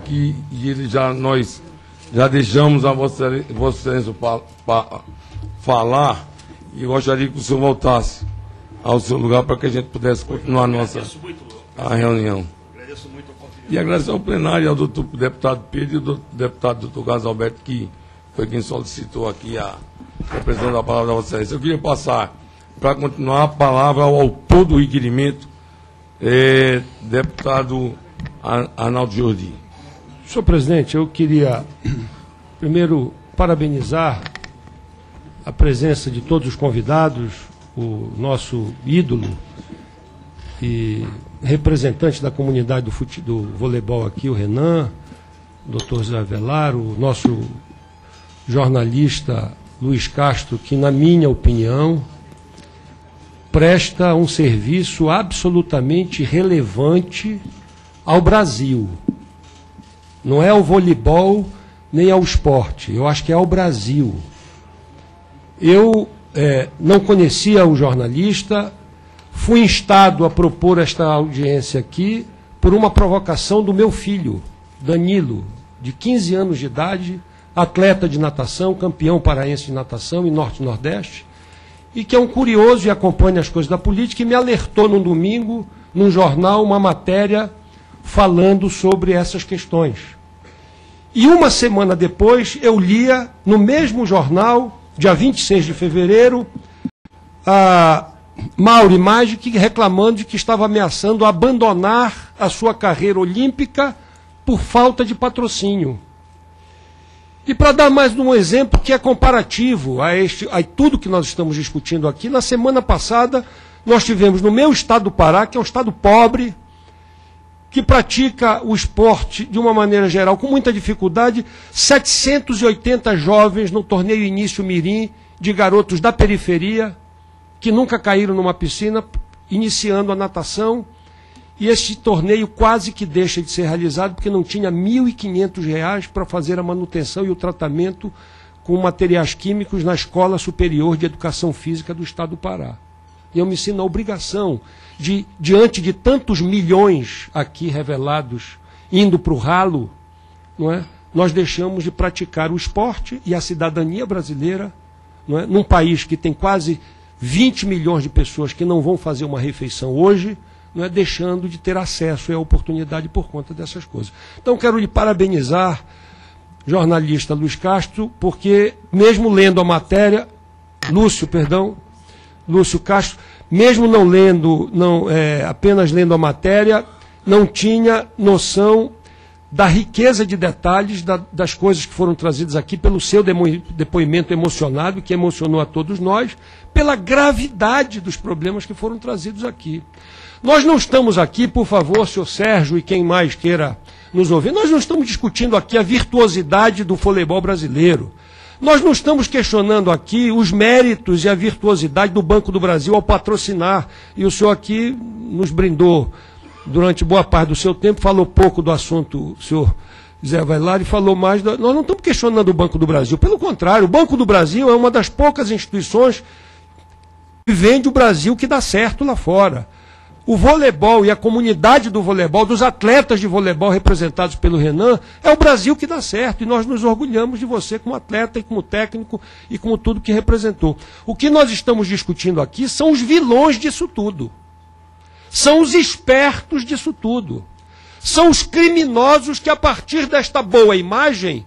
que nós já deixamos a Vossa Excelência falar, e gostaria que o senhor voltasse ao seu lugar para que a gente pudesse continuar a reunião. Agradeço muito a oportunidade. E agradecer ao plenário, ao deputado Pedro e ao deputado doutor Carlos Alberto, que foi quem solicitou aqui a representação da palavra da Vossa Excelência. Eu queria passar, para continuar, a palavra ao autor do requerimento, deputado Arnaldo Jordi. Senhor presidente, eu queria primeiro parabenizar a presença de todos os convidados, o nosso ídolo e representante da comunidade do voleibol aqui, o Renan, o doutor Zé Avelar, o nosso jornalista Luiz Castro, que, na minha opinião, presta um serviço absolutamente relevante ao Brasil. Não é ao voleibol nem ao esporte, eu acho que é ao Brasil. Eu não conhecia o jornalista, fui instado a propor esta audiência aqui por uma provocação do meu filho, Danilo, de 15 anos de idade, atleta de natação, campeão paraense de natação em Norte e Nordeste, e que é um curioso e acompanha as coisas da política, e me alertou num domingo, num jornal, uma matéria falando sobre essas questões. E uma semana depois, eu lia no mesmo jornal, dia 26 de fevereiro, a Mauri Magic reclamando de que estava ameaçando abandonar a sua carreira olímpica por falta de patrocínio. E para dar mais um exemplo que é comparativo a tudo que nós estamos discutindo aqui, na semana passada nós tivemos no meu estado do Pará, que é um estado pobre, que pratica o esporte de uma maneira geral com muita dificuldade, 780 jovens no torneio Início Mirim de garotos da periferia, que nunca caíram numa piscina, iniciando a natação, e esse torneio quase que deixa de ser realizado porque não tinha R$ 1.500 para fazer a manutenção e o tratamento com materiais químicos na Escola Superior de Educação Física do Estado do Pará. E eu me sinto na obrigação de, diante de tantos milhões aqui revelados, indo para o ralo, não é? Nós deixamos de praticar o esporte e a cidadania brasileira, não é? Num país que tem quase 20 milhões de pessoas que não vão fazer uma refeição hoje, não é, deixando de ter acesso à oportunidade por conta dessas coisas. Então, quero lhe parabenizar, jornalista Luiz Castro, porque, mesmo lendo a matéria, Lúcio Castro, mesmo não lendo, apenas lendo a matéria, não tinha noção da riqueza de detalhes das coisas que foram trazidas aqui pelo seu depoimento emocionado, que emocionou a todos nós, pela gravidade dos problemas que foram trazidos aqui. Nós não estamos aqui, por favor, senhor Sérgio e quem mais queira nos ouvir, nós não estamos discutindo aqui a virtuosidade do voleibol brasileiro. Nós não estamos questionando aqui os méritos e a virtuosidade do Banco do Brasil ao patrocinar. E o senhor aqui nos brindou durante boa parte do seu tempo, falou pouco do assunto, o senhor Zé Avelar, e falou mais. Nós não estamos questionando o Banco do Brasil. Pelo contrário, o Banco do Brasil é uma das poucas instituições que vende o Brasil que dá certo lá fora. O voleibol e a comunidade do voleibol, dos atletas de voleibol representados pelo Renan, é o Brasil que dá certo. E nós nos orgulhamos de você como atleta e como técnico e como tudo que representou. O que nós estamos discutindo aqui são os vilões disso tudo. São os espertos disso tudo. São os criminosos que, a partir desta boa imagem,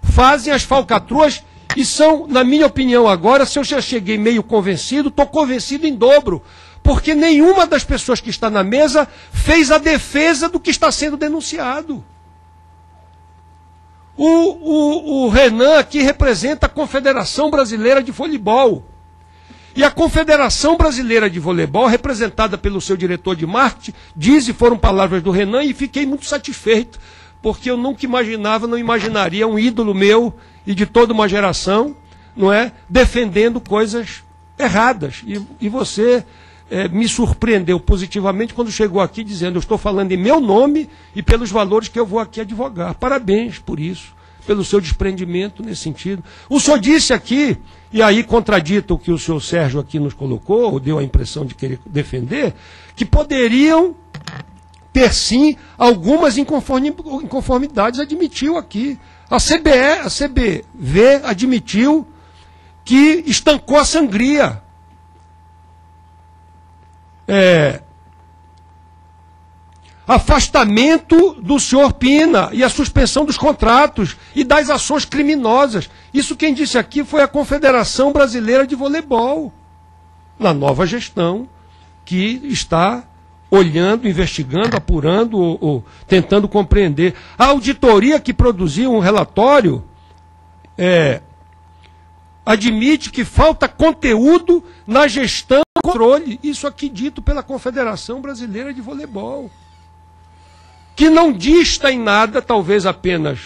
fazem as falcatruas e são, na minha opinião agora, se eu já cheguei meio convencido, estou convencido em dobro. Porque nenhuma das pessoas que está na mesa fez a defesa do que está sendo denunciado. O Renan aqui representa a Confederação Brasileira de Voleibol. E a Confederação Brasileira de Voleibol, representada pelo seu diretor de marketing, diz, e foram palavras do Renan, e fiquei muito satisfeito, porque eu nunca imaginava, não imaginaria um ídolo meu e de toda uma geração, não é, defendendo coisas erradas. E você me surpreendeu positivamente quando chegou aqui dizendo: eu estou falando em meu nome e pelos valores que eu vou aqui advogar. Parabéns por isso, pelo seu desprendimento nesse sentido. O senhor disse aqui, e aí contradita o que o senhor Sérgio aqui nos colocou, ou deu a impressão de querer defender, que poderiam ter sim algumas inconformidades, admitiu aqui. A CBV admitiu que estancou a sangria. Afastamento do senhor Pina e a suspensão dos contratos e das ações criminosas. Isso quem disse aqui foi a Confederação Brasileira de Voleibol, na nova gestão, que está olhando, investigando, apurando, ou tentando compreender. A auditoria que produziu um relatório admite que falta conteúdo na gestão e controle. Isso aqui dito pela Confederação Brasileira de Voleibol. Que não dista em nada, talvez apenas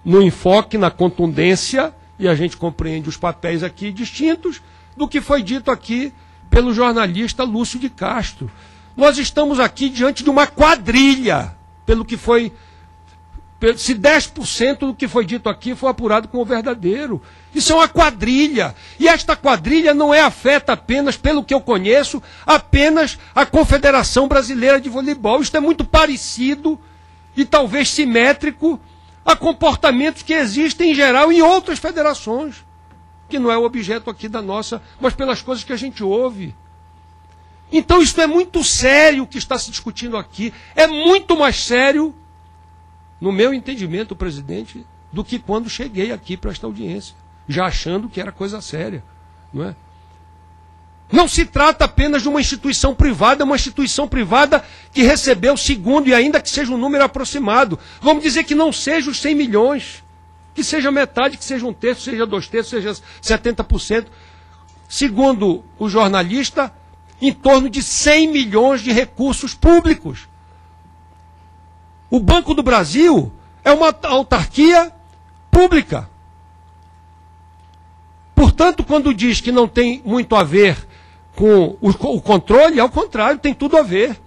no enfoque, na contundência, e a gente compreende os papéis aqui distintos, do que foi dito aqui pelo jornalista Lúcio de Castro. Nós estamos aqui diante de uma quadrilha, pelo que foi... Se 10% do que foi dito aqui foi apurado como verdadeiro. Isso é uma quadrilha. E esta quadrilha não afeta apenas, pelo que eu conheço, apenas a Confederação Brasileira de Voleibol. Isto é muito parecido e talvez simétrico a comportamentos que existem em geral em outras federações, que não é o objeto aqui da nossa, mas pelas coisas que a gente ouve. Então isso é muito sério o que está se discutindo aqui. É muito mais sério, no meu entendimento, presidente, do que quando cheguei aqui para esta audiência, já achando que era coisa séria, não é? Não se trata apenas de uma instituição privada, é uma instituição privada que recebeu, segundo, e ainda que seja um número aproximado, vamos dizer que não seja os 100 milhões, que seja metade, que seja um terço, seja 2 terços, seja 70%, segundo o jornalista, em torno de 100 milhões de recursos públicos. O Banco do Brasil é uma autarquia pública. Portanto, quando diz que não tem muito a ver com o controle, ao contrário, tem tudo a ver.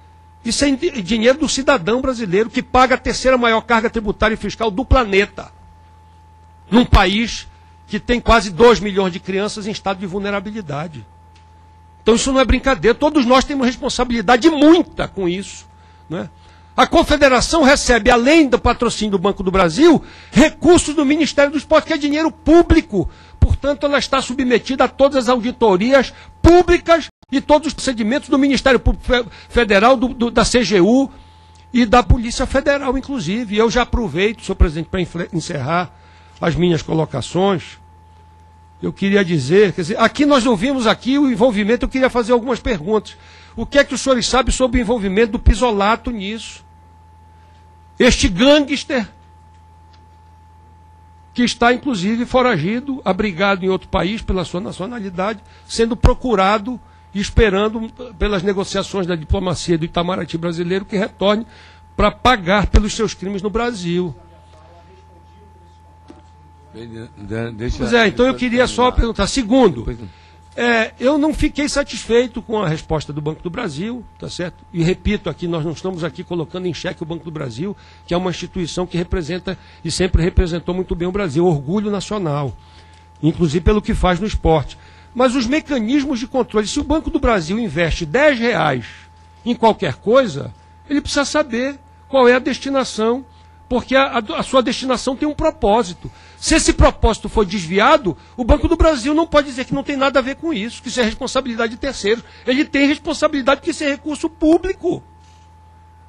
Isso é dinheiro do cidadão brasileiro que paga a terceira maior carga tributária e fiscal do planeta. Num país que tem quase 2 milhões de crianças em estado de vulnerabilidade. Então isso não é brincadeira. Todos nós temos responsabilidade muita com isso, não é? A Confederação recebe, além do patrocínio do Banco do Brasil, recursos do Ministério do Esporte, que é dinheiro público. Portanto, ela está submetida a todas as auditorias públicas e todos os procedimentos do Ministério Público Federal, da CGU e da Polícia Federal, inclusive. Eu já aproveito, senhor presidente, para encerrar as minhas colocações. Eu queria dizer, quer dizer, aqui nós ouvimos aqui o envolvimento, eu queria fazer algumas perguntas. O que é que os senhores sabem sobre o envolvimento do Pisolato nisso? Este gangster, que está, inclusive, foragido, abrigado em outro país pela sua nacionalidade, sendo procurado e esperando pelas negociações da diplomacia do Itamaraty brasileiro que retorne para pagar pelos seus crimes no Brasil. Pois é, então eu queria só perguntar. Segundo, eu não fiquei satisfeito com a resposta do Banco do Brasil, tá certo? E repito aqui, nós não estamos aqui colocando em xeque o Banco do Brasil, que é uma instituição que representa e sempre representou muito bem o Brasil, orgulho nacional, inclusive pelo que faz no esporte. Mas os mecanismos de controle, se o Banco do Brasil investe R$10 em qualquer coisa, ele precisa saber qual é a destinação, porque a sua destinação tem um propósito. Se esse propósito for desviado, o Banco do Brasil não pode dizer que não tem nada a ver com isso, que isso é responsabilidade de terceiros. Ele tem responsabilidade porque isso é recurso público.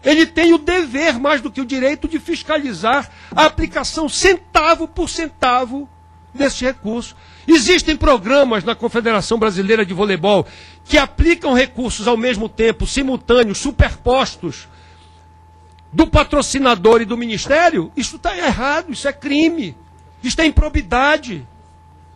Ele tem o dever, mais do que o direito, de fiscalizar a aplicação centavo por centavo desse recurso. Existem programas na Confederação Brasileira de Voleibol que aplicam recursos ao mesmo tempo, simultâneos, superpostos, do patrocinador e do ministério. Isso está errado, isso é crime. Isso é improbidade.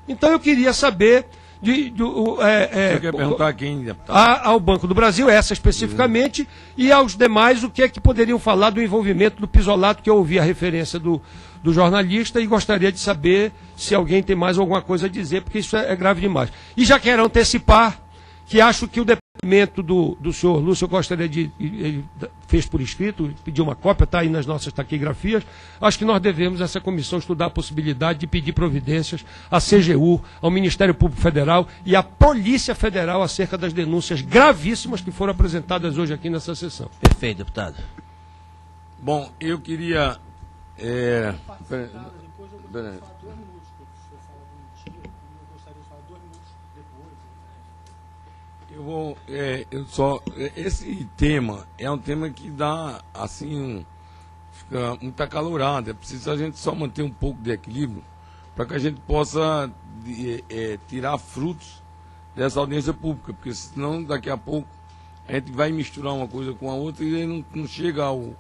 Então eu queria saber você quer perguntar a quem, deputado? Ao Banco do Brasil, essa especificamente, e aos demais o que é que poderiam falar do envolvimento do Pisolato, que eu ouvi a referência do jornalista e gostaria de saber se alguém tem mais alguma coisa a dizer, porque isso é grave demais. E já quero antecipar que acho que o depoimento do senhor Lúcio, eu gostaria de... Ele fez por escrito, pediu uma cópia, está aí nas nossas taquigrafias. Acho que nós devemos, essa comissão, estudar a possibilidade de pedir providências à CGU, ao Ministério Público Federal e à Polícia Federal acerca das denúncias gravíssimas que foram apresentadas hoje aqui nessa sessão. Perfeito, deputado. Bom, eu queria... Depois eu gostaria de falar 2 minutos, porque o senhor fala do mentira, e eu gostaria de falar 2 minutos depois. Eu vou... esse tema é um tema que dá, assim, fica muito acalorado. É preciso a gente só manter um pouco de equilíbrio para que a gente possa tirar frutos dessa audiência pública, porque senão daqui a pouco a gente vai misturar uma coisa com a outra e não chega ao objetivo.